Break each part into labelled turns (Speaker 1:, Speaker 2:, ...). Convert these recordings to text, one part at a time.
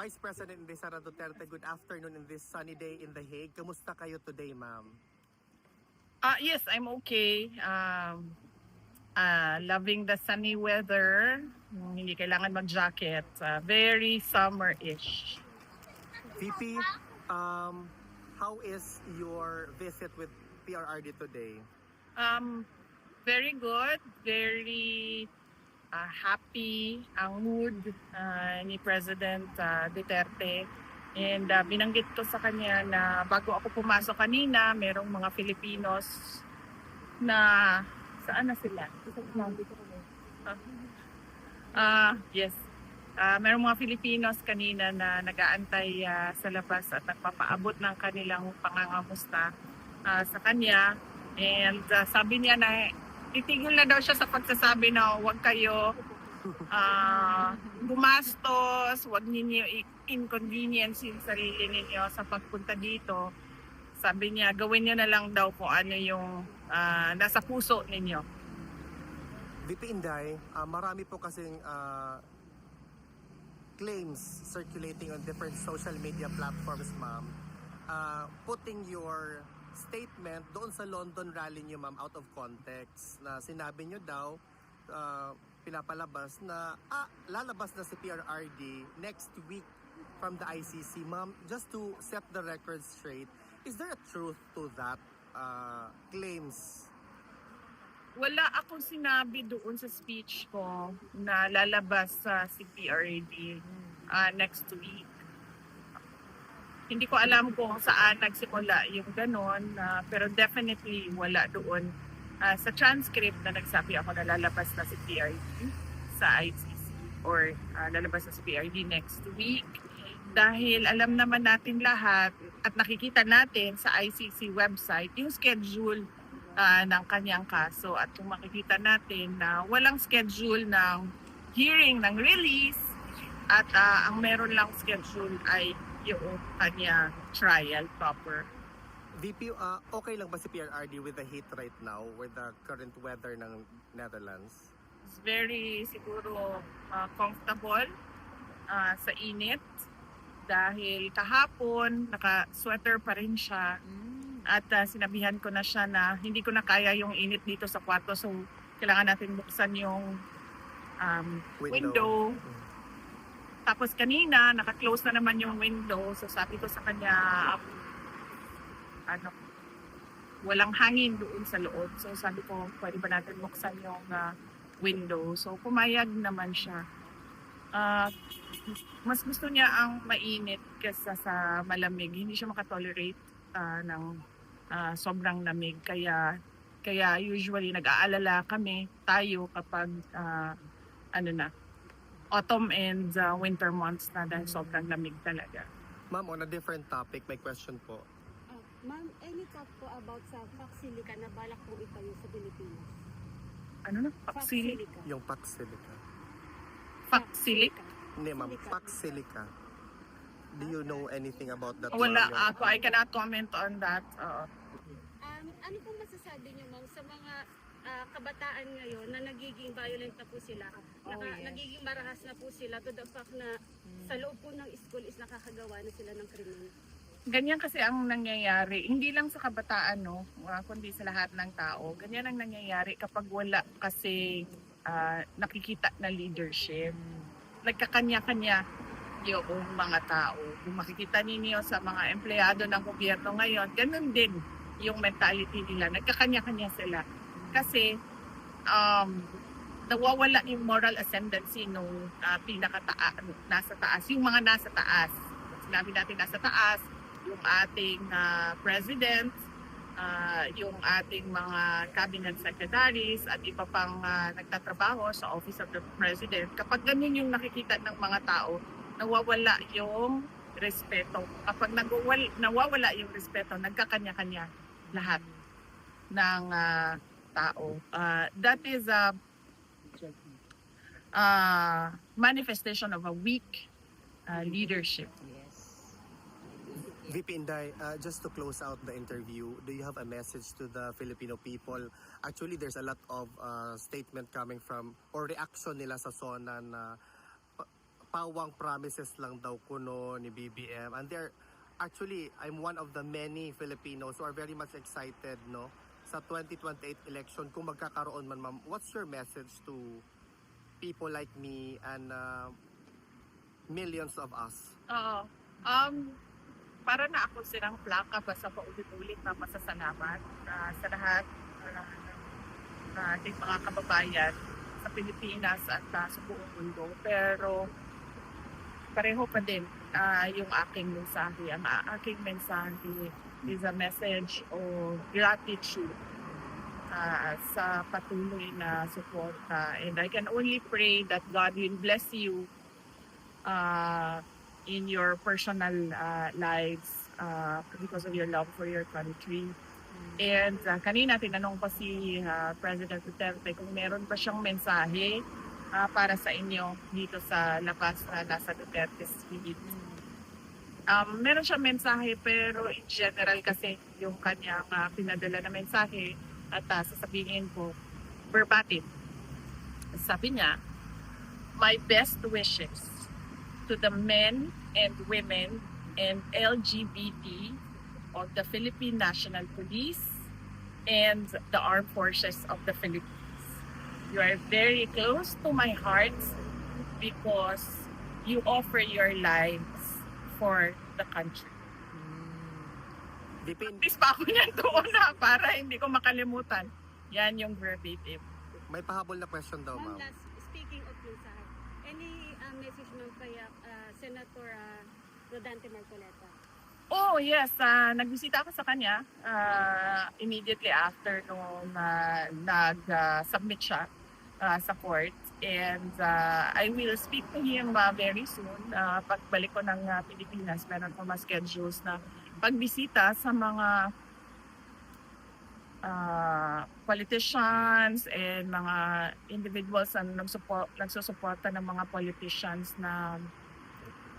Speaker 1: Vice President Inday Sara Duterte, good afternoon in this sunny day in The Hague. Kamusta kayo today, ma'am?
Speaker 2: Yes, I'm okay. Loving the sunny weather. Hindi kailangan mag-jacket. Very summer-ish.
Speaker 1: VP, how is your visit with PRRD today?
Speaker 2: Um, Very good. Very happy ang mood ni President Duterte. And binanggit ko sa kanya na bago ako pumasok kanina, merong mga Filipinos na saan na sila? Yes. Merong mga Filipinos kanina na nag-aantay sa labas at nagpapaabot ng kanilang pangangamusta sa kanya. And sabi niya na titigil na daw siya sa pagsasabi na huwag kayo gumastos, huwag ninyo inconvenience yung sarili ninyo sa pagpunta dito. Sabi niya, gawin niyo na lang daw kung ano yung nasa puso ninyo.
Speaker 1: VP Inday, marami po kasing claims circulating on different social media platforms, ma'am, putting your statement doon sa London rally niyo, ma'am, out of context, na sinabi niyo daw, pinapalabas na lalabas na si PRRD next week from the ICC. Ma'am, just to set the record straight, is there a truth to that claims?
Speaker 2: Wala akong sinabi doon sa speech ko na lalabas sa si PRD next week. Hindi ko alam kung saan nagsimula yung ganon, pero definitely wala doon sa transcript na nagsabi ako na lalabas na si PRD sa ICC or lalabas na si PRD next week. Dahil alam naman natin lahat at nakikita natin sa ICC website yung schedule ng kanyang kaso, at kung makikita natin na walang schedule ng hearing ng release at ang meron lang schedule ay yung kanyang trial proper.
Speaker 1: VP, okay lang ba si PRRD with the heat right now, with the current weather ng Netherlands?
Speaker 2: It's very siguro comfortable sa init dahil kahapon naka-sweater pa rin siya. At sinabihan ko na siya na hindi ko na kaya yung init dito sa kwarto, so kailangan natin buksan yung window. Tapos kanina naka-close na naman yung window, so sabi ko sa kanya walang hangin doon sa loob, so sabi ko pwede ba natin buksan yung window, so pumayag naman siya. Mas gusto niya ang mainit kaysa sa malamig, hindi siya makatolerate ng sobrang lamig, kaya usually nag-aalala tayo kapag autumn and winter months na dahil sobrang lamig talaga.
Speaker 1: Ma'am, on a different topic, may question po.
Speaker 3: Ma'am, any talk po about sa Paxilica na balak pong itayo sa Pilipinas?
Speaker 2: Ano na? Paxilica?
Speaker 1: Yung Paxilica.
Speaker 2: Paxilica?
Speaker 1: Hindi, ma'am, Paxilica. Do you know anything about that?
Speaker 2: Wala
Speaker 1: ma'am?
Speaker 2: ako. I cannot comment on that.
Speaker 3: Ano pong masasabi niyo, ma'am, sa mga kabataan ngayon na nagiging violent na po sila, nagiging marahas na po sila to the fact na sa loob po ng school is nakakagawa na sila ng krimen?
Speaker 2: Ganyan kasi ang nangyayari, hindi lang sa kabataan, no, kundi sa lahat ng tao. Ganyan ang nangyayari kapag wala kasi nakikita na leadership. Nagkakanya-kanya yung mga tao. Kung makikita ninyo sa mga empleyado ng gobyerno ngayon, ganun din yung mentality nila. Nagkakanya-kanya sila. Kasi nawawala yung moral ascendancy nung nasa taas. Yung mga nasa taas. Sinabi natin nasa taas, yung ating president, yung ating mga cabinet secretaries at iba pang nagtatrabaho sa Office of the President. Kapag ganun yung nakikita ng mga tao, nawawala yung respeto. Kapag nawawala yung respeto, nagkakanya-kanya lahat ng tao. That is a manifestation of a weak leadership.
Speaker 1: VP Inday, just to close out the interview, do you have a message to the Filipino people? Actually, there's a lot of statement coming from, or reaction nila sa SONA na pawang promises lang daw kuno ni BBM. And actually, I'm one of the many Filipinos who are very much excited, no, sa 2028 election kung magkakaroon man, ma'am. What's your message to people like me and millions of us?
Speaker 2: Oo. Para na ako silang plaka basta paulit-ulit na masasalamat sa lahat ng ating mga kababayan sa Pilipinas at sa buong mundo. Pero pareho pa din yung aking mensahe. Ang aking mensahe is a message of gratitude sa patuloy na suporta. And I can only pray that God will bless you in your personal lives because of your love for your country. And kanina tinanong pa si President Duterte kung meron pa siyang mensahe para sa inyo dito sa labas na nasa Duterte Street. Meron siyang mensahe pero in general kasi yung kanyang pinadala na mensahe at sasabihin ko verbatim. Sabi niya, my best wishes to the men and women and LGBT of the Philippine National Police and the Armed Forces of the Philippines. You are very close to my heart because you offer your lives for the country. Practice pa ako niyan doon para hindi ko makalimutan. Yan yung verbatim.
Speaker 1: May pahabol na question daw,
Speaker 3: Ma'am,
Speaker 1: ma'am.
Speaker 3: speaking of mensahe, any message ma'am kay Senator Rodante Marcoleta?
Speaker 2: Oh, yes. Nagbisita ako sa kanya immediately after nung nag-submit siya sa court. And I will speak to him very soon. Pagbalik ko ng Pilipinas, meron ko mga schedules na pagbisita sa mga politicians and mga individuals na nagsusuporta ng mga politicians na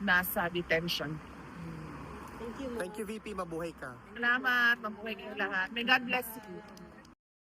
Speaker 2: nasa detention.
Speaker 3: Thank you, ma'am.
Speaker 1: Thank you, VP. Mabuhay ka.
Speaker 2: Salamat. Mabuhay kayo lahat. May God bless you.